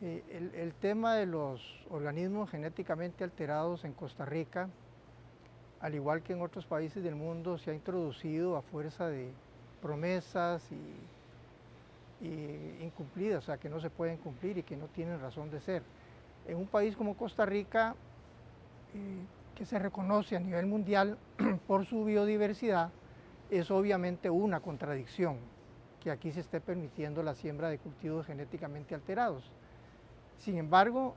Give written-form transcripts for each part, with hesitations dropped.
El tema de los organismos genéticamente alterados en Costa Rica, al igual que en otros países del mundo, se ha introducido a fuerza de promesas y incumplidas, o sea, que no se pueden cumplir y que no tienen razón de ser. En un país como Costa Rica, que se reconoce a nivel mundial por su biodiversidad, es obviamente una contradicción que aquí se esté permitiendo la siembra de cultivos genéticamente alterados. Sin embargo,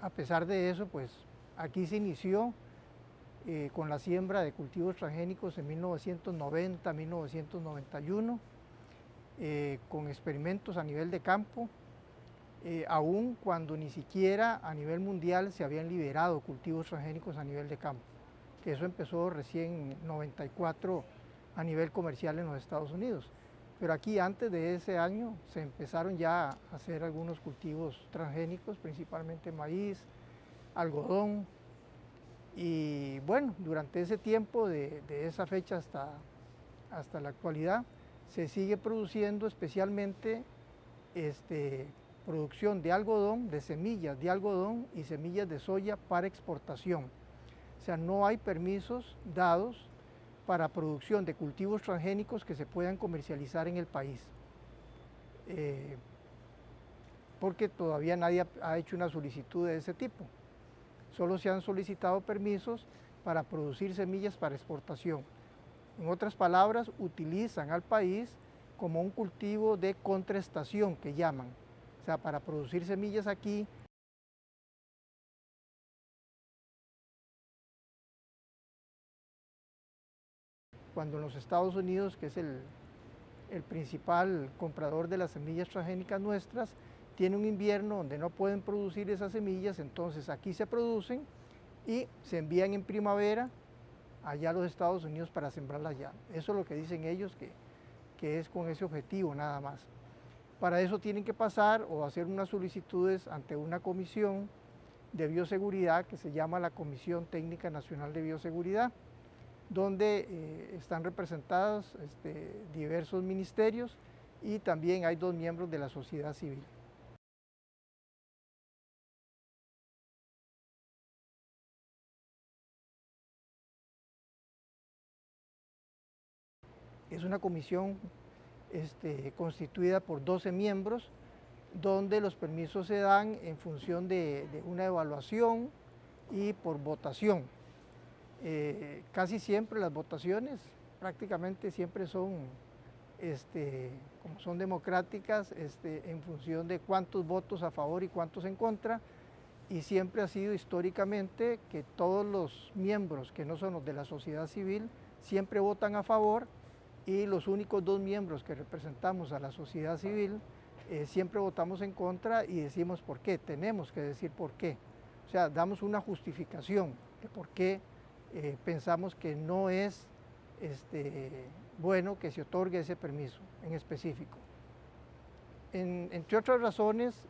a pesar de eso, pues aquí se inició con la siembra de cultivos transgénicos en 1990, 1991, con experimentos a nivel de campo, aún cuando ni siquiera a nivel mundial se habían liberado cultivos transgénicos a nivel de campo, que eso empezó recién en 94 a nivel comercial en los Estados Unidos. Pero aquí antes de ese año se empezaron ya a hacer algunos cultivos transgénicos, principalmente maíz, algodón, y bueno, durante ese tiempo, de esa fecha hasta la actualidad, se sigue produciendo especialmente producción de algodón, de semillas de algodón y semillas de soya para exportación. O sea, no hay permisos dados para producción de cultivos transgénicos que se puedan comercializar en el país, porque todavía nadie ha hecho una solicitud de ese tipo. Solo se han solicitado permisos para producir semillas para exportación. En otras palabras, utilizan al país como un cultivo de contraestación, que llaman. O sea, para producir semillas aquí, cuando en los Estados Unidos, que es el principal comprador de las semillas transgénicas nuestras, tiene un invierno donde no pueden producir esas semillas, entonces aquí se producen y se envían en primavera allá a los Estados Unidos para sembrarlas allá. Eso es lo que dicen ellos, que es con ese objetivo nada más. Para eso tienen que pasar o hacer unas solicitudes ante una comisión de bioseguridad que se llama la Comisión Técnica Nacional de Bioseguridad, donde están representados diversos ministerios y también hay 2 miembros de la sociedad civil. Es una comisión constituida por 12 miembros, donde los permisos se dan en función de una evaluación y por votación. Casi siempre las votaciones prácticamente siempre son, como son democráticas, en función de cuántos votos a favor y cuántos en contra, y siempre ha sido históricamente que todos los miembros que no son los de la sociedad civil siempre votan a favor, y los únicos 2 miembros que representamos a la sociedad civil siempre votamos en contra y decimos por qué, tenemos que decir por qué. O sea, damos una justificación de por qué pensamos que no es bueno que se otorgue ese permiso en específico. Entre otras razones,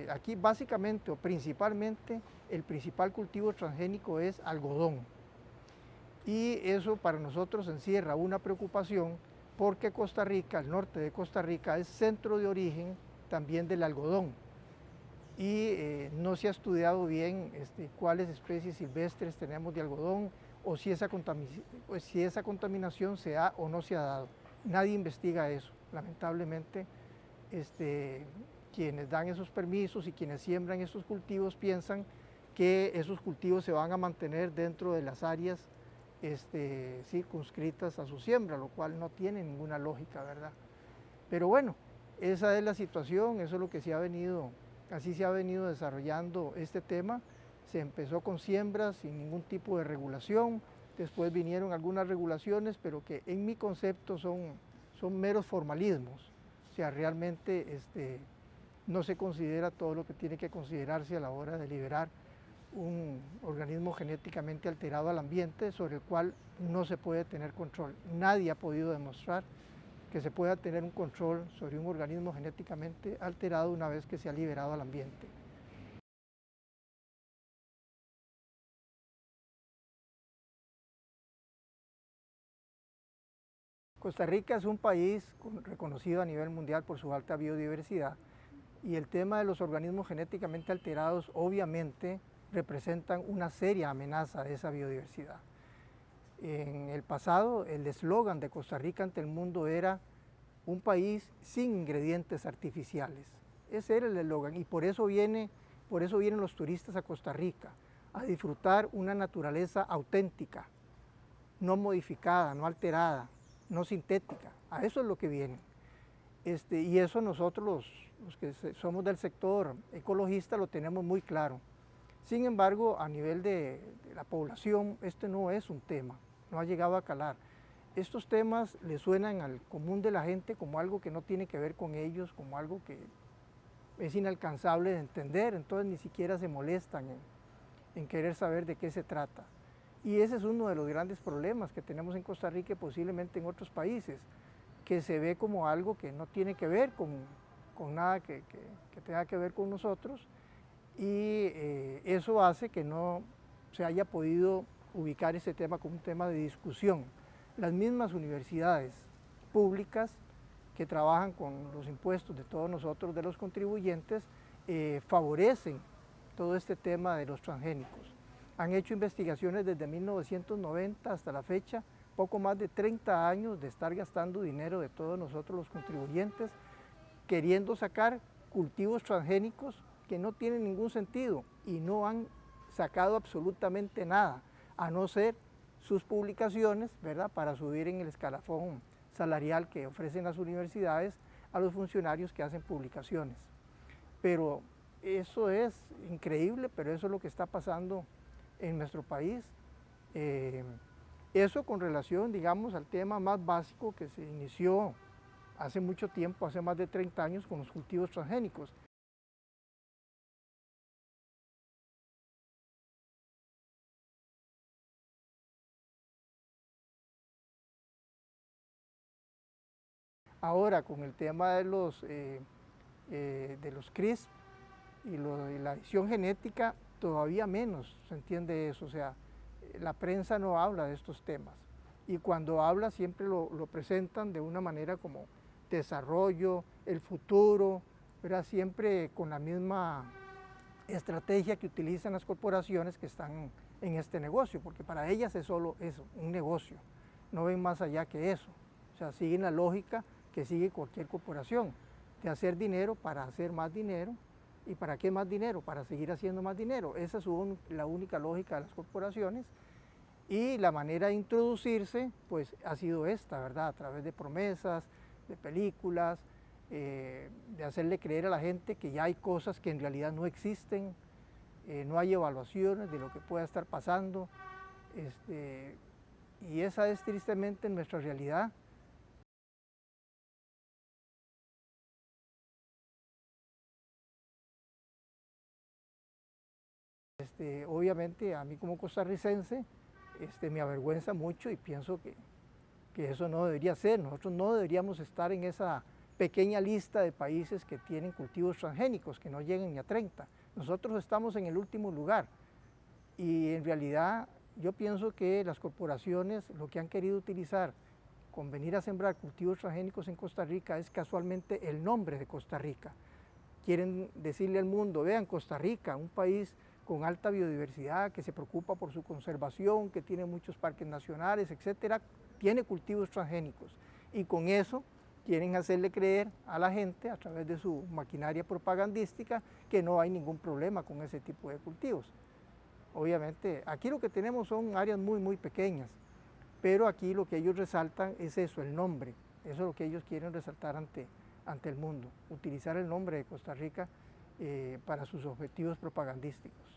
aquí básicamente o principalmente el principal cultivo transgénico es algodón. Y eso para nosotros encierra una preocupación porque Costa Rica, el norte de Costa Rica, es centro de origen también del algodón. Y no se ha estudiado bien cuáles especies silvestres tenemos de algodón o si esa contaminación se ha o no se ha dado. Nadie investiga eso. Lamentablemente, quienes dan esos permisos y quienes siembran esos cultivos piensan que esos cultivos se van a mantener dentro de las áreas circunscritas a su siembra, lo cual no tiene ninguna lógica, ¿verdad? Pero bueno, esa es la situación, eso es lo que así se ha venido desarrollando este tema. Se empezó con siembras sin ningún tipo de regulación, después vinieron algunas regulaciones, pero que en mi concepto son meros formalismos. O sea, realmente no se considera todo lo que tiene que considerarse a la hora de liberar un organismo genéticamente alterado al ambiente sobre el cual no se puede tener control. Nadie ha podido demostrar que se pueda tener un control sobre un organismo genéticamente alterado una vez que se ha liberado al ambiente. Costa Rica es un país reconocido a nivel mundial por su alta biodiversidad y el tema de los organismos genéticamente alterados obviamente representan una seria amenaza de esa biodiversidad. En el pasado, el eslogan de Costa Rica ante el mundo era un país sin ingredientes artificiales. Ese era el eslogan y por eso vienen los turistas a Costa Rica, a disfrutar una naturaleza auténtica, no modificada, no alterada, no sintética. A eso es lo que vienen. Y eso nosotros, los que somos del sector ecologista, lo tenemos muy claro. Sin embargo, a nivel de la población, este no es un tema, no ha llegado a calar. Estos temas le suenan al común de la gente como algo que no tiene que ver con ellos, como algo que es inalcanzable de entender, entonces ni siquiera se molestan en querer saber de qué se trata. Y ese es uno de los grandes problemas que tenemos en Costa Rica y posiblemente en otros países, que se ve como algo que no tiene que ver con nada que tenga que ver con nosotros, y eso hace que no se haya podido ubicar ese tema como un tema de discusión. Las mismas universidades públicas que trabajan con los impuestos de todos nosotros, de los contribuyentes, favorecen todo este tema de los transgénicos. Han hecho investigaciones desde 1990 hasta la fecha, poco más de 30 años de estar gastando dinero de todos nosotros los contribuyentes, queriendo sacar cultivos transgénicos que no tienen ningún sentido y no han sacado absolutamente nada, a no ser sus publicaciones, ¿verdad?, para subir en el escalafón salarial que ofrecen las universidades a los funcionarios que hacen publicaciones. Pero eso es increíble, pero eso es lo que está pasando en nuestro país. Eso con relación, digamos, al tema más básico que se inició hace mucho tiempo, hace más de 30 años, con los cultivos transgénicos. Ahora, con el tema de los CRISP y la edición genética, todavía menos se entiende eso. O sea, la prensa no habla de estos temas. Y cuando habla siempre lo presentan de una manera como desarrollo, el futuro, ¿verdad? Siempre con la misma estrategia que utilizan las corporaciones que están en este negocio, porque para ellas es solo eso, un negocio, no ven más allá que eso. O sea, siguen la lógica que sigue cualquier corporación, de hacer dinero para hacer más dinero. ¿Y para qué más dinero? Para seguir haciendo más dinero. Esa es la única lógica de las corporaciones. Y la manera de introducirse, pues ha sido esta, ¿verdad? A través de promesas, de películas, de hacerle creer a la gente que ya hay cosas que en realidad no existen, no hay evaluaciones de lo que pueda estar pasando. Y esa es tristemente nuestra realidad. Obviamente a mí como costarricense me avergüenza mucho y pienso que eso no debería ser. Nosotros no deberíamos estar en esa pequeña lista de países que tienen cultivos transgénicos, que no llegan ni a 30. Nosotros estamos en el último lugar y en realidad yo pienso que las corporaciones lo que han querido utilizar con venir a sembrar cultivos transgénicos en Costa Rica es casualmente el nombre de Costa Rica. Quieren decirle al mundo, vean, Costa Rica, un país con alta biodiversidad, que se preocupa por su conservación, que tiene muchos parques nacionales, etcétera, tiene cultivos transgénicos. Y con eso quieren hacerle creer a la gente, a través de su maquinaria propagandística, que no hay ningún problema con ese tipo de cultivos. Obviamente, aquí lo que tenemos son áreas muy, muy pequeñas, pero aquí lo que ellos resaltan es eso, el nombre. Eso es lo que ellos quieren resaltar ante el mundo, utilizar el nombre de Costa Rica para sus objetivos propagandísticos.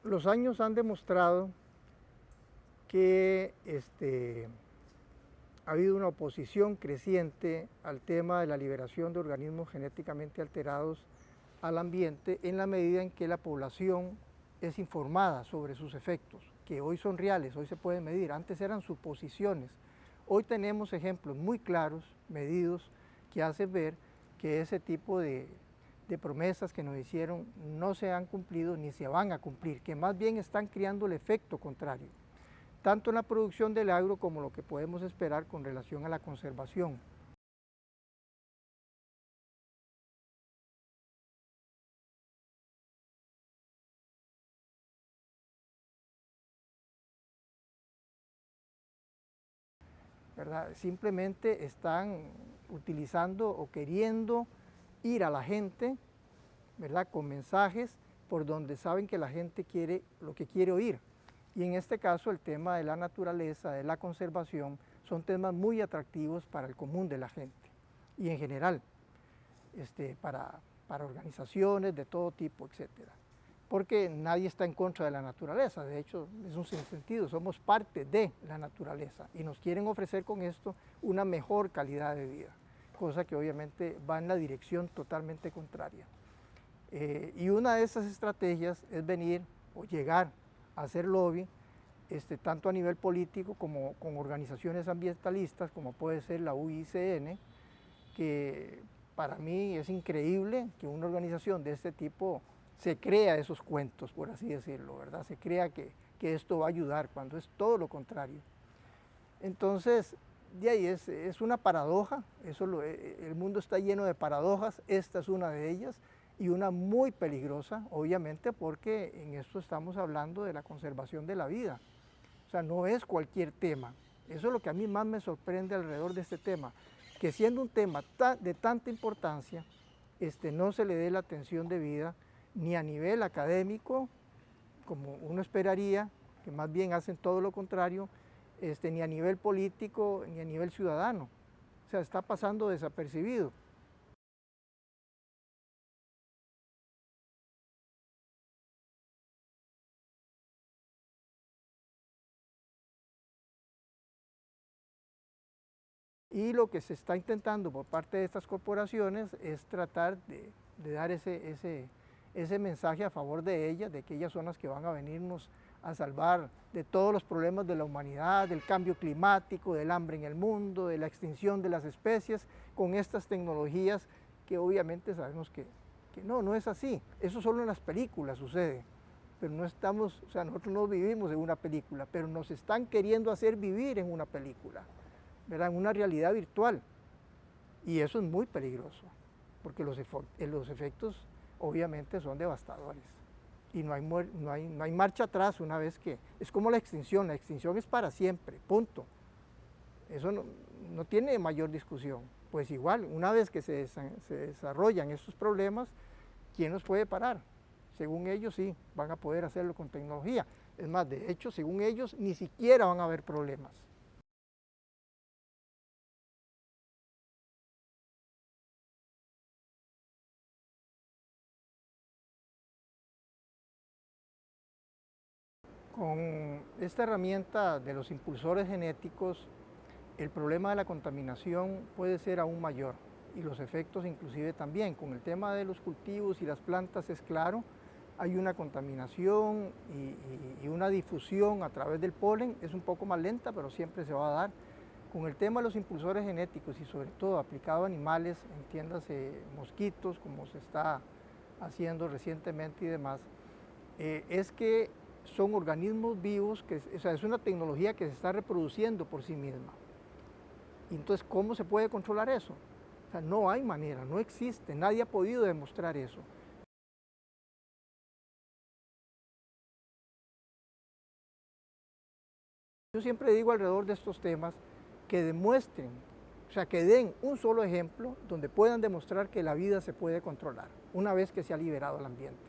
Los años han demostrado que ha habido una oposición creciente al tema de la liberación de organismos genéticamente alterados al ambiente en la medida en que la población es informada sobre sus efectos, que hoy son reales, hoy se pueden medir, antes eran suposiciones. Hoy tenemos ejemplos muy claros, medidos, que hace ver que ese tipo de promesas que nos hicieron no se han cumplido ni se van a cumplir, que más bien están creando el efecto contrario, tanto en la producción del agro como lo que podemos esperar con relación a la conservación. ¿Verdad? Simplemente están utilizando o queriendo ir a la gente, ¿verdad? Con mensajes por donde saben que la gente quiere lo que quiere oír. Y en este caso el tema de la naturaleza, de la conservación, son temas muy atractivos para el común de la gente y en general para organizaciones de todo tipo, etcétera. Porque nadie está en contra de la naturaleza, de hecho es un sinsentido, somos parte de la naturaleza y nos quieren ofrecer con esto una mejor calidad de vida, cosa que obviamente va en la dirección totalmente contraria. Y una de esas estrategias es venir o llegar a hacer lobby, tanto a nivel político como con organizaciones ambientalistas, como puede ser la UICN, que para mí es increíble que una organización de este tipo se crea esos cuentos, por así decirlo, ¿verdad? Se crea que esto va a ayudar, cuando es todo lo contrario. Entonces, de ahí es una paradoja, el mundo está lleno de paradojas, esta es una de ellas, y una muy peligrosa, obviamente, porque en esto estamos hablando de la conservación de la vida. O sea, no es cualquier tema. Eso es lo que a mí más me sorprende alrededor de este tema, que siendo un tema de tanta importancia, no se le dé la atención debida, ni a nivel académico, como uno esperaría, que más bien hacen todo lo contrario, ni a nivel político, ni a nivel ciudadano. O sea, está pasando desapercibido. Y lo que se está intentando por parte de estas corporaciones es tratar de dar ese mensaje a favor de ellas, de que ellas son las que van a venirnos a salvar de todos los problemas de la humanidad, del cambio climático, del hambre en el mundo, de la extinción de las especies, con estas tecnologías que obviamente sabemos que no es así. Eso solo en las películas sucede, pero no estamos, o sea, nosotros no vivimos en una película, pero nos están queriendo hacer vivir en una película, ¿verdad? En una realidad virtual. Y eso es muy peligroso, porque los efectos obviamente son devastadores. Y no hay marcha atrás una vez que... Es como la extinción es para siempre, punto. Eso no tiene mayor discusión. Pues igual, una vez que se desarrollan estos problemas, ¿quién los puede parar? Según ellos sí, van a poder hacerlo con tecnología. Es más, de hecho, según ellos, ni siquiera van a haber problemas. Con esta herramienta de los impulsores genéticos, el problema de la contaminación puede ser aún mayor y los efectos inclusive también. Con el tema de los cultivos y las plantas es claro, hay una contaminación y una difusión a través del polen, es un poco más lenta, pero siempre se va a dar. Con el tema de los impulsores genéticos y sobre todo aplicado a animales, entiéndase mosquitos, como se está haciendo recientemente y demás, es que son organismos vivos, o sea, es una tecnología que se está reproduciendo por sí misma. Y entonces, ¿cómo se puede controlar eso? O sea, no hay manera, no existe, nadie ha podido demostrar eso. Yo siempre digo alrededor de estos temas que demuestren, o sea, que den un solo ejemplo donde puedan demostrar que la vida se puede controlar una vez que se ha liberado el ambiente.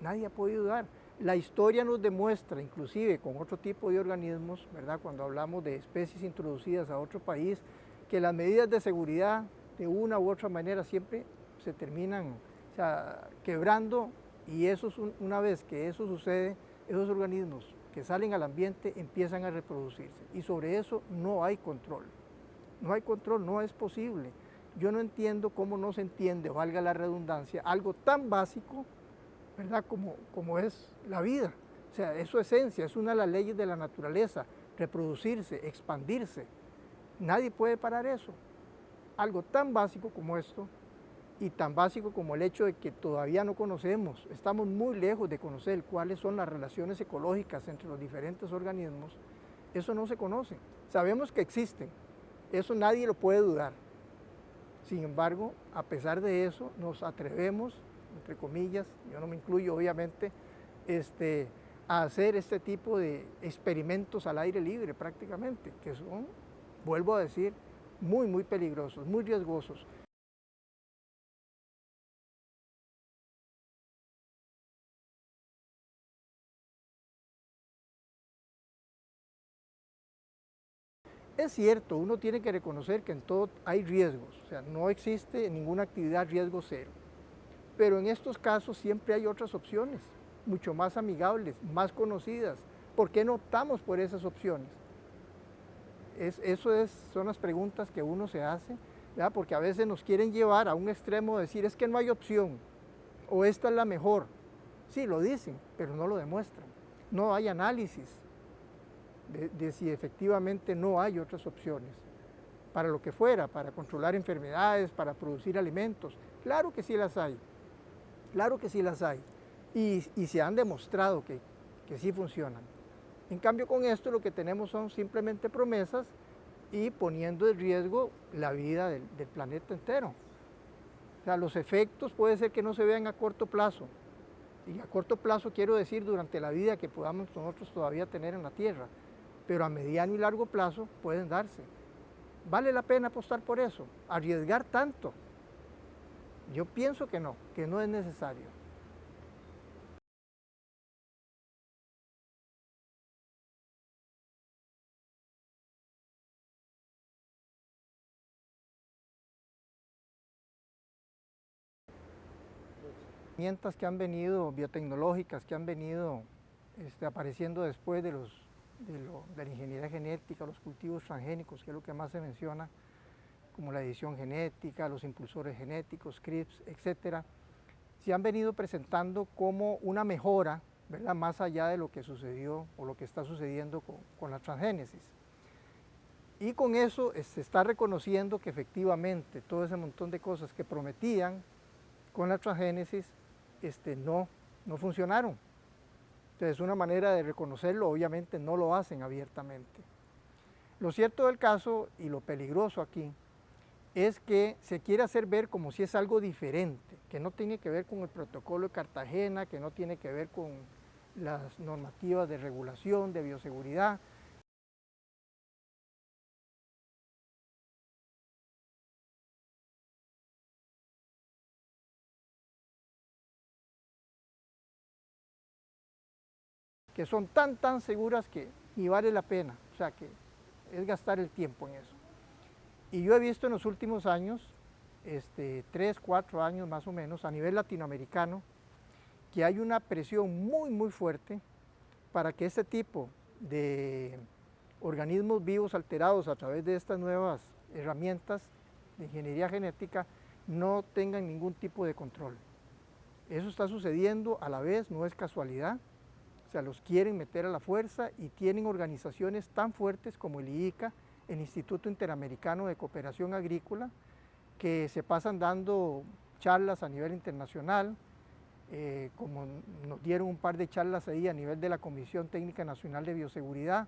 Nadie ha podido dar. La historia nos demuestra, inclusive con otro tipo de organismos, ¿verdad? Cuando hablamos de especies introducidas a otro país, que las medidas de seguridad de una u otra manera siempre se terminan, o sea, quebrando, y eso es una vez que eso sucede, esos organismos que salen al ambiente empiezan a reproducirse y sobre eso no hay control. No hay control, no es posible. Yo no entiendo cómo no se entiende, valga la redundancia, algo tan básico, ¿verdad? Como es la vida. O sea, es su esencia, es una de las leyes de la naturaleza, reproducirse, expandirse. Nadie puede parar eso. algo tan básico como esto y tan básico como el hecho de que todavía no conocemos, estamos muy lejos de conocer cuáles son las relaciones ecológicas entre los diferentes organismos, eso no se conoce. Sabemos que existen, eso nadie lo puede dudar. Sin embargo, a pesar de eso, nos atrevemos, entre comillas, yo no me incluyo obviamente, a hacer este tipo de experimentos al aire libre prácticamente, que son, vuelvo a decir, muy, muy peligrosos, muy riesgosos. Es cierto, uno tiene que reconocer que en todo hay riesgos, o sea, no existe ninguna actividad riesgo cero, pero en estos casos siempre hay otras opciones, mucho más amigables, más conocidas. ¿Por qué no optamos por esas opciones? Son las preguntas que uno se hace, ¿verdad? Porque a veces nos quieren llevar a un extremo de decir, es que no hay opción, o esta es la mejor. Sí, lo dicen, pero no lo demuestran. No hay análisis de si efectivamente no hay otras opciones para lo que fuera, para controlar enfermedades, para producir alimentos. Claro que sí las hay, claro que sí las hay. Y se han demostrado que sí funcionan. En cambio, con esto lo que tenemos son simplemente promesas y poniendo en riesgo la vida del planeta entero. O sea, los efectos puede ser que no se vean a corto plazo. Y a corto plazo quiero decir durante la vida que podamos nosotros todavía tener en la Tierra. Pero a mediano y largo plazo pueden darse. ¿Vale la pena apostar por eso? ¿Arriesgar tanto? Yo pienso que no es necesario. Herramientas que han venido, biotecnológicas, que han venido apareciendo después de la ingeniería genética, los cultivos transgénicos, que es lo que más se menciona, como la edición genética, los impulsores genéticos, CRISPR, etcétera, se han venido presentando como una mejora, ¿verdad?, más allá de lo que sucedió o lo que está sucediendo con la transgénesis. Y con eso se está reconociendo que efectivamente todo ese montón de cosas que prometían con la transgénesis no funcionaron. Entonces, una manera de reconocerlo, obviamente no lo hacen abiertamente. Lo cierto del caso y lo peligroso aquí es que se quiere hacer ver como si es algo diferente, que no tiene que ver con el protocolo de Cartagena, que no tiene que ver con las normativas de regulación, de bioseguridad. Que son tan seguras que ni vale la pena, o sea que es gastar el tiempo en eso. Y yo he visto en los últimos años, 3, 4 años más o menos, a nivel latinoamericano, que hay una presión muy fuerte para que este tipo de organismos vivos alterados a través de estas nuevas herramientas de ingeniería genética no tengan ningún tipo de control. Eso está sucediendo a la vez, no es casualidad, o sea, los quieren meter a la fuerza y tienen organizaciones tan fuertes como el IICA, el Instituto Interamericano de Cooperación Agrícola, que se pasan dando charlas a nivel internacional, como nos dieron un par de charlas ahí a nivel de la Comisión Técnica Nacional de Bioseguridad,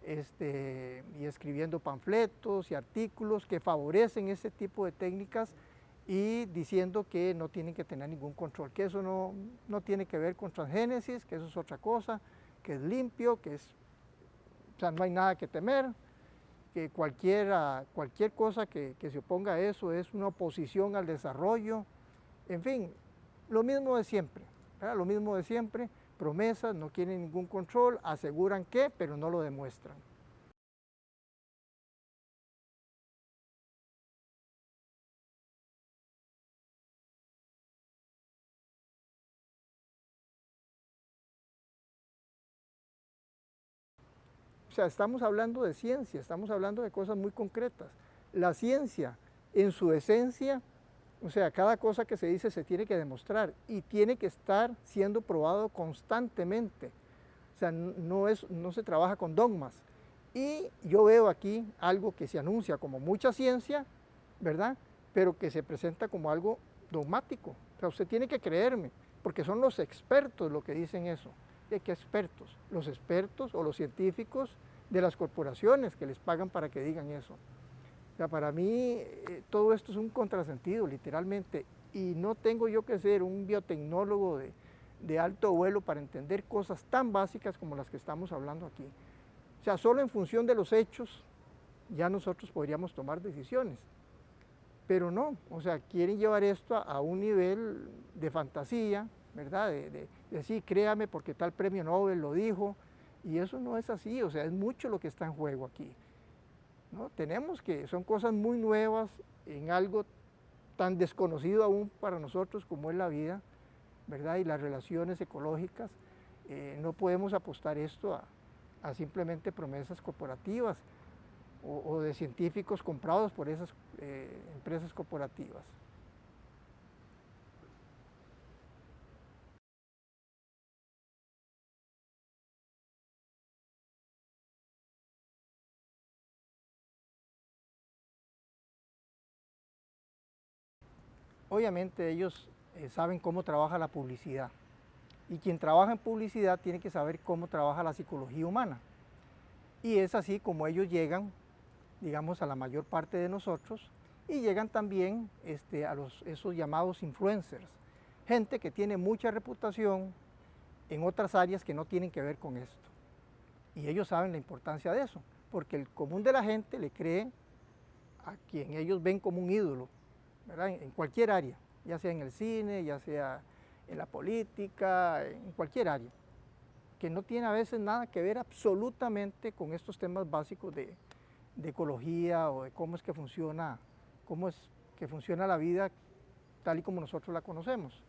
y escribiendo panfletos y artículos que favorecen ese tipo de técnicas y diciendo que no tienen que tener ningún control, que eso no tiene que ver con transgénesis, que eso es otra cosa, que es limpio, o sea, no hay nada que temer, que cualquier cosa que se oponga a eso es una oposición al desarrollo, en fin, lo mismo de siempre, ¿verdad? Lo mismo de siempre, promesas, no quieren ningún control, aseguran que, pero no lo demuestran. O sea, estamos hablando de ciencia, estamos hablando de cosas muy concretas. La ciencia, en su esencia, o sea, cada cosa que se dice se tiene que demostrar y tiene que estar siendo probado constantemente. O sea, no se trabaja con dogmas. Y yo veo aquí algo que se anuncia como mucha ciencia, ¿verdad? Pero que se presenta como algo dogmático. O sea, usted tiene que creerme, porque son los expertos los que dicen eso. ¿Y qué expertos? Los expertos o los científicos de las corporaciones que les pagan para que digan eso. O sea, para mí todo esto es un contrasentido, literalmente, y no tengo yo que ser un biotecnólogo de alto vuelo para entender cosas tan básicas como las que estamos hablando aquí. O sea, solo en función de los hechos ya nosotros podríamos tomar decisiones. Pero no, o sea, quieren llevar esto a un nivel de fantasía, ¿verdad? De decir, créame porque tal premio Nobel lo dijo, y eso no es así, o sea, es mucho lo que está en juego aquí, ¿no? Tenemos que, son cosas muy nuevas en algo tan desconocido aún para nosotros como es la vida, ¿verdad? Y las relaciones ecológicas. No podemos apostar esto a simplemente promesas corporativas o de científicos comprados por esas empresas corporativas. Obviamente ellos saben cómo trabaja la publicidad y quien trabaja en publicidad tiene que saber cómo trabaja la psicología humana. Y es así como ellos llegan, digamos, a la mayor parte de nosotros y llegan también a esos llamados influencers, gente que tiene mucha reputación en otras áreas que no tienen que ver con esto. Y ellos saben la importancia de eso, porque el común de la gente le cree a quien ellos ven como un ídolo, ¿verdad? En cualquier área, ya sea en el cine, ya sea en la política, en cualquier área, que no tiene a veces nada que ver absolutamente con estos temas básicos de ecología o de cómo es que funciona, cómo es que funciona la vida tal y como nosotros la conocemos.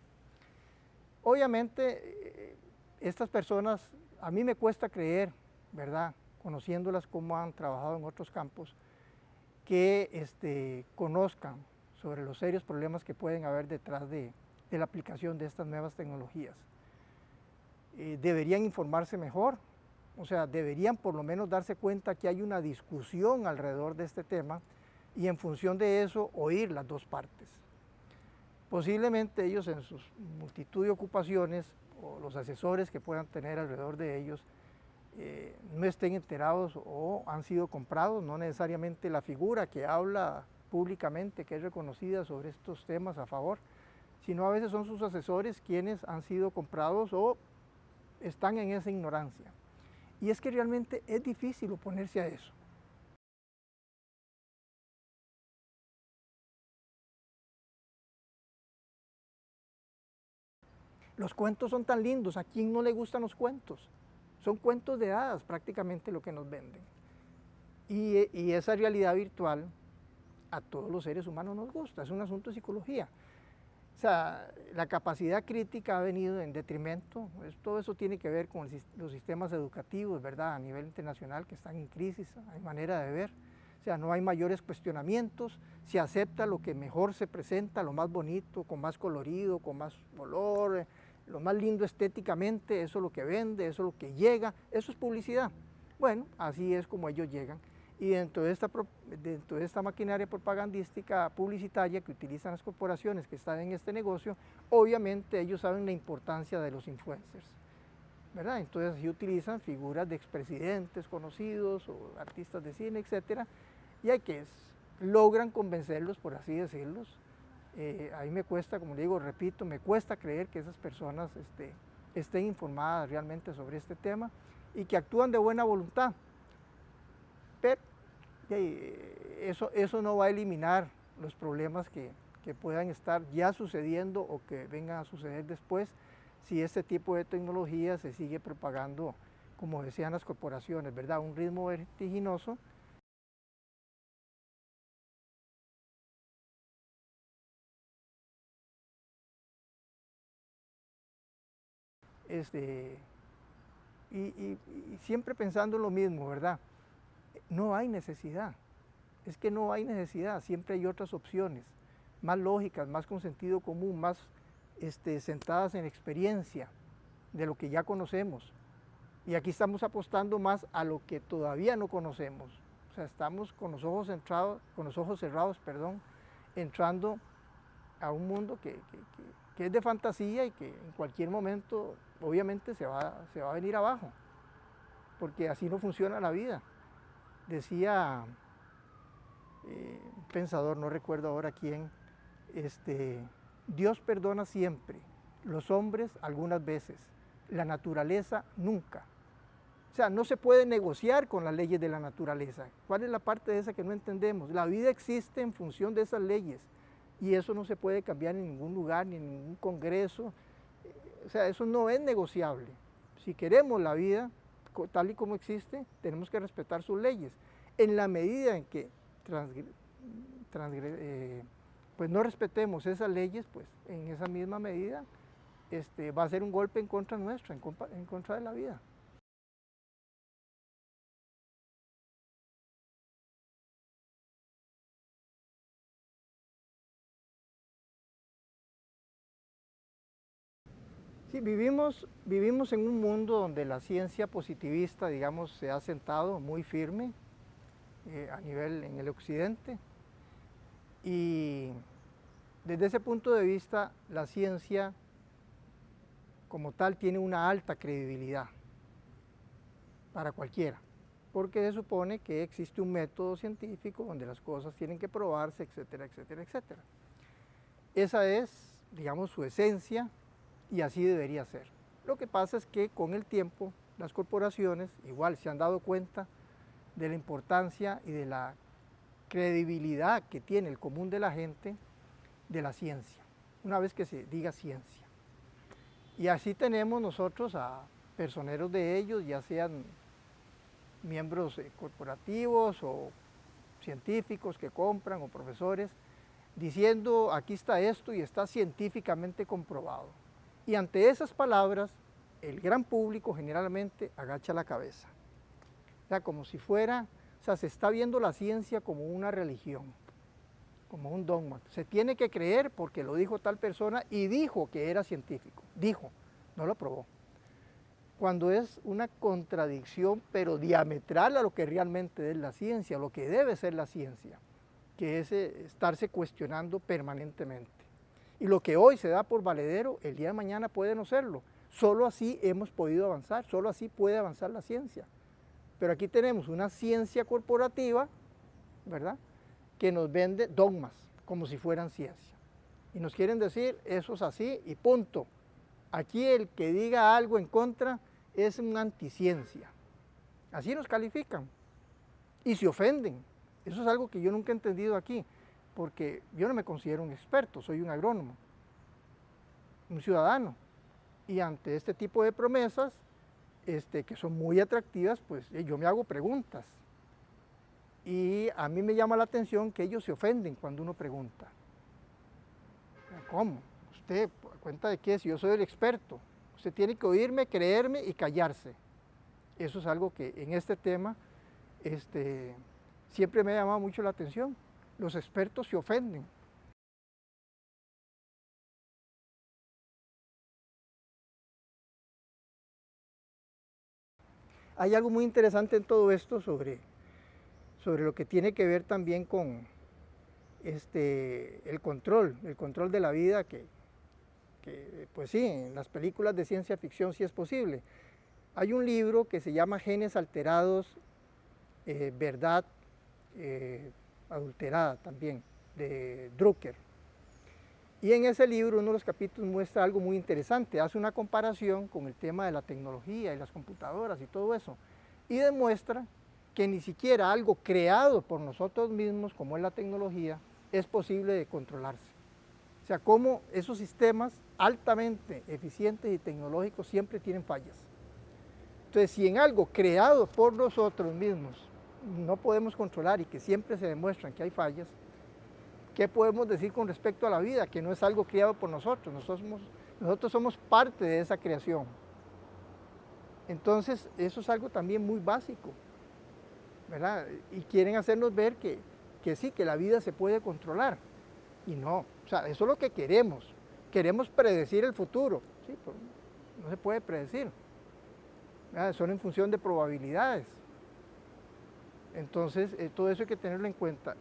Obviamente, estas personas, a mí me cuesta creer, ¿verdad? Conociéndolas cómo han trabajado en otros campos, que conozcan sobre los serios problemas que pueden haber detrás de la aplicación de estas nuevas tecnologías. Deberían informarse mejor, o sea, deberían por lo menos darse cuenta que hay una discusión alrededor de este tema y en función de eso oír las dos partes. Posiblemente ellos en sus multitud de ocupaciones o los asesores que puedan tener alrededor de ellos no estén enterados o han sido comprados, no necesariamente la figura que habla públicamente, que es reconocida sobre estos temas a favor, sino a veces son sus asesores quienes han sido comprados o están en esa ignorancia. Y es que realmente es difícil oponerse a eso. Los cuentos son tan lindos, ¿a quién no le gustan los cuentos? Son cuentos de hadas prácticamente lo que nos venden. Y esa realidad virtual a todos los seres humanos nos gusta, es un asunto de psicología. O sea, la capacidad crítica ha venido en detrimento, todo eso tiene que ver con los sistemas educativos, ¿verdad? A nivel internacional que están en crisis, hay manera de ver. O sea, no hay mayores cuestionamientos, se acepta lo que mejor se presenta, lo más bonito, con más colorido, con más color, lo más lindo estéticamente, eso es lo que vende, eso es lo que llega, eso es publicidad. Bueno, así es como ellos llegan. Y dentro de esta maquinaria propagandística publicitaria que utilizan las corporaciones que están en este negocio, obviamente ellos saben la importancia de los influencers, ¿verdad? Entonces así utilizan figuras de expresidentes conocidos o artistas de cine, etcétera, y hay que logran convencerlos, por así decirlos. A mí me cuesta, como digo, repito, me cuesta creer que esas personas estén informadas realmente sobre este tema y que actúan de buena voluntad. Pero eso no va a eliminar los problemas que puedan estar ya sucediendo o que vengan a suceder después si este tipo de tecnología se sigue propagando, como decían las corporaciones, ¿verdad? A un ritmo vertiginoso. Este, y siempre pensando en lo mismo, ¿verdad? No hay necesidad, es que no hay necesidad, siempre hay otras opciones, más lógicas, más con sentido común, más sentadas en experiencia de lo que ya conocemos. Y aquí estamos apostando más a lo que todavía no conocemos. O sea, estamos con los ojos cerrados, perdón, entrando a un mundo que es de fantasía y que en cualquier momento obviamente se va a venir abajo, porque así no funciona la vida. Decía un pensador, no recuerdo ahora quién, Dios perdona siempre, los hombres algunas veces, la naturaleza nunca. O sea, no se puede negociar con las leyes de la naturaleza. ¿Cuál es la parte de esa que no entendemos? La vida existe en función de esas leyes y eso no se puede cambiar en ningún lugar ni en ningún congreso. O sea, eso no es negociable. Si queremos la vida tal y como existe, tenemos que respetar sus leyes. En la medida en que pues no respetemos esas leyes, pues en esa misma medida va a ser un golpe en contra nuestra, en contra de la vida. Sí, vivimos en un mundo donde la ciencia positivista, digamos, se ha sentado muy firme a nivel en el occidente y desde ese punto de vista la ciencia como tal tiene una alta credibilidad para cualquiera, porque se supone que existe un método científico donde las cosas tienen que probarse, etcétera, etcétera, etcétera. Esa es, digamos, su esencia y así debería ser. Lo que pasa es que con el tiempo las corporaciones igual se han dado cuenta de la importancia y de la credibilidad que tiene el común de la gente de la ciencia, una vez que se diga ciencia. Y así tenemos nosotros a personeros de ellos, ya sean miembros corporativos o científicos que compran o profesores, diciendo aquí está esto y está científicamente comprobado. Y ante esas palabras, el gran público generalmente agacha la cabeza. O sea, como si fuera, o sea, se está viendo la ciencia como una religión, como un dogma. Se tiene que creer porque lo dijo tal persona y dijo que era científico. Dijo, no lo probó. Cuando es una contradicción, pero diametral a lo que realmente es la ciencia, lo que debe ser la ciencia, que es estarse cuestionando permanentemente. Y lo que hoy se da por valedero, el día de mañana puede no serlo. Solo así hemos podido avanzar, solo así puede avanzar la ciencia. Pero aquí tenemos una ciencia corporativa, ¿verdad?, que nos vende dogmas, como si fueran ciencia. Y nos quieren decir, eso es así y punto. Aquí el que diga algo en contra es una anticiencia. Así nos califican y se ofenden. Eso es algo que yo nunca he entendido aquí, porque yo no me considero un experto, soy un agrónomo, un ciudadano. Y ante este tipo de promesas, que son muy atractivas, pues yo me hago preguntas. Y a mí me llama la atención que ellos se ofenden cuando uno pregunta. ¿Cómo? Usted, ¿a cuenta de qué? Si yo soy el experto. Usted tiene que oírme, creerme y callarse. Eso es algo que en este tema siempre me ha llamado mucho la atención. Los expertos se ofenden. Hay algo muy interesante en todo esto sobre lo que tiene que ver también con el control de la vida que pues sí, en las películas de ciencia ficción sí es posible. Hay un libro que se llama Genes Alterados, Verdad Adulterada también, de Drucker. Y en ese libro uno de los capítulos muestra algo muy interesante, hace una comparación con el tema de la tecnología y las computadoras y todo eso, y demuestra que ni siquiera algo creado por nosotros mismos, como es la tecnología, es posible de controlarse. O sea, cómo esos sistemas altamente eficientes y tecnológicos siempre tienen fallas. Entonces, si en algo creado por nosotros mismos no podemos controlar y que siempre se demuestran que hay fallas, ¿qué podemos decir con respecto a la vida? Que no es algo creado por nosotros, nosotros somos parte de esa creación. Entonces, eso es algo también muy básico, ¿verdad? Y quieren hacernos ver que sí, que la vida se puede controlar. Y no, o sea, eso es lo que queremos. Queremos predecir el futuro, sí, pero no se puede predecir. ¿Verdad? Son en función de probabilidades. Entonces, todo eso hay que tenerlo en cuenta.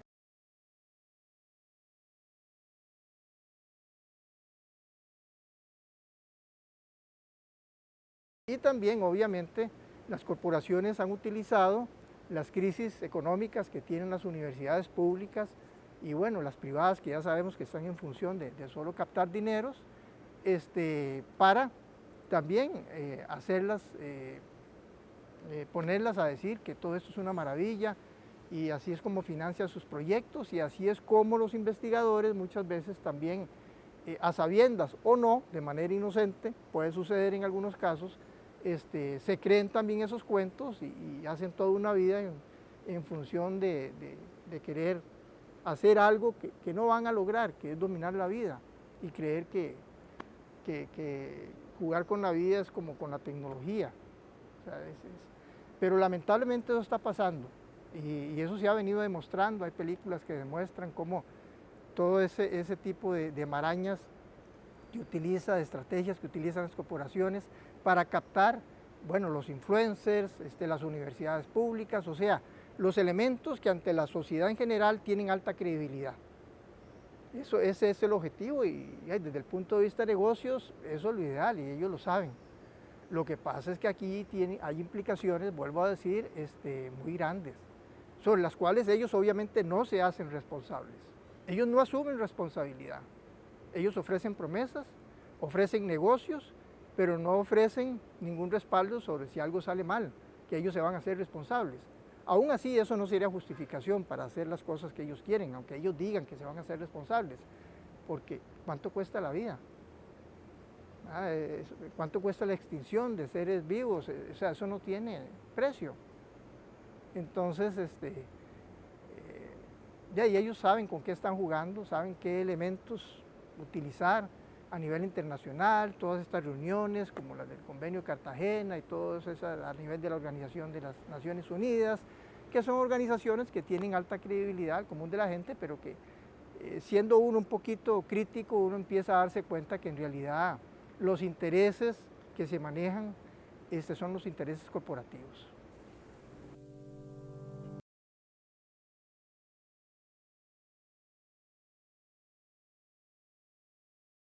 Y también, obviamente, las corporaciones han utilizado las crisis económicas que tienen las universidades públicas y bueno, las privadas que ya sabemos que están en función de solo captar dineros, para también hacerlas, ponerlas a decir que todo esto es una maravilla y así es como financian sus proyectos y así es como los investigadores muchas veces también, a sabiendas o no, de manera inocente, puede suceder en algunos casos, se creen también esos cuentos y hacen toda una vida en función de querer hacer algo que no van a lograr, que es dominar la vida y creer que jugar con la vida es como con la tecnología. O sea, pero lamentablemente eso está pasando y eso se ha venido demostrando. Hay películas que demuestran cómo todo ese tipo de marañas que utiliza, de estrategias que utilizan las corporaciones para captar, bueno, los influencers, las universidades públicas, o sea, los elementos que ante la sociedad en general tienen alta credibilidad. Ese es el objetivo y desde el punto de vista de negocios, eso es lo ideal y ellos lo saben. Lo que pasa es que aquí hay implicaciones, vuelvo a decir, muy grandes, sobre las cuales ellos obviamente no se hacen responsables. Ellos no asumen responsabilidad. Ellos ofrecen promesas, ofrecen negocios, pero no ofrecen ningún respaldo sobre si algo sale mal, que ellos se van a hacer responsables. Aún así, eso no sería justificación para hacer las cosas que ellos quieren, aunque ellos digan que se van a hacer responsables, porque ¿cuánto cuesta la vida? ¿Cuánto cuesta la extinción de seres vivos? O sea, eso no tiene precio. Entonces, ya y ellos saben con qué están jugando, saben qué elementos utilizar a nivel internacional, todas estas reuniones como las del Convenio de Cartagena y todo eso a nivel de la Organización de las Naciones Unidas, que son organizaciones que tienen alta credibilidad al común de la gente, pero que siendo uno un poquito crítico, uno empieza a darse cuenta que en realidad los intereses que se manejan son los intereses corporativos.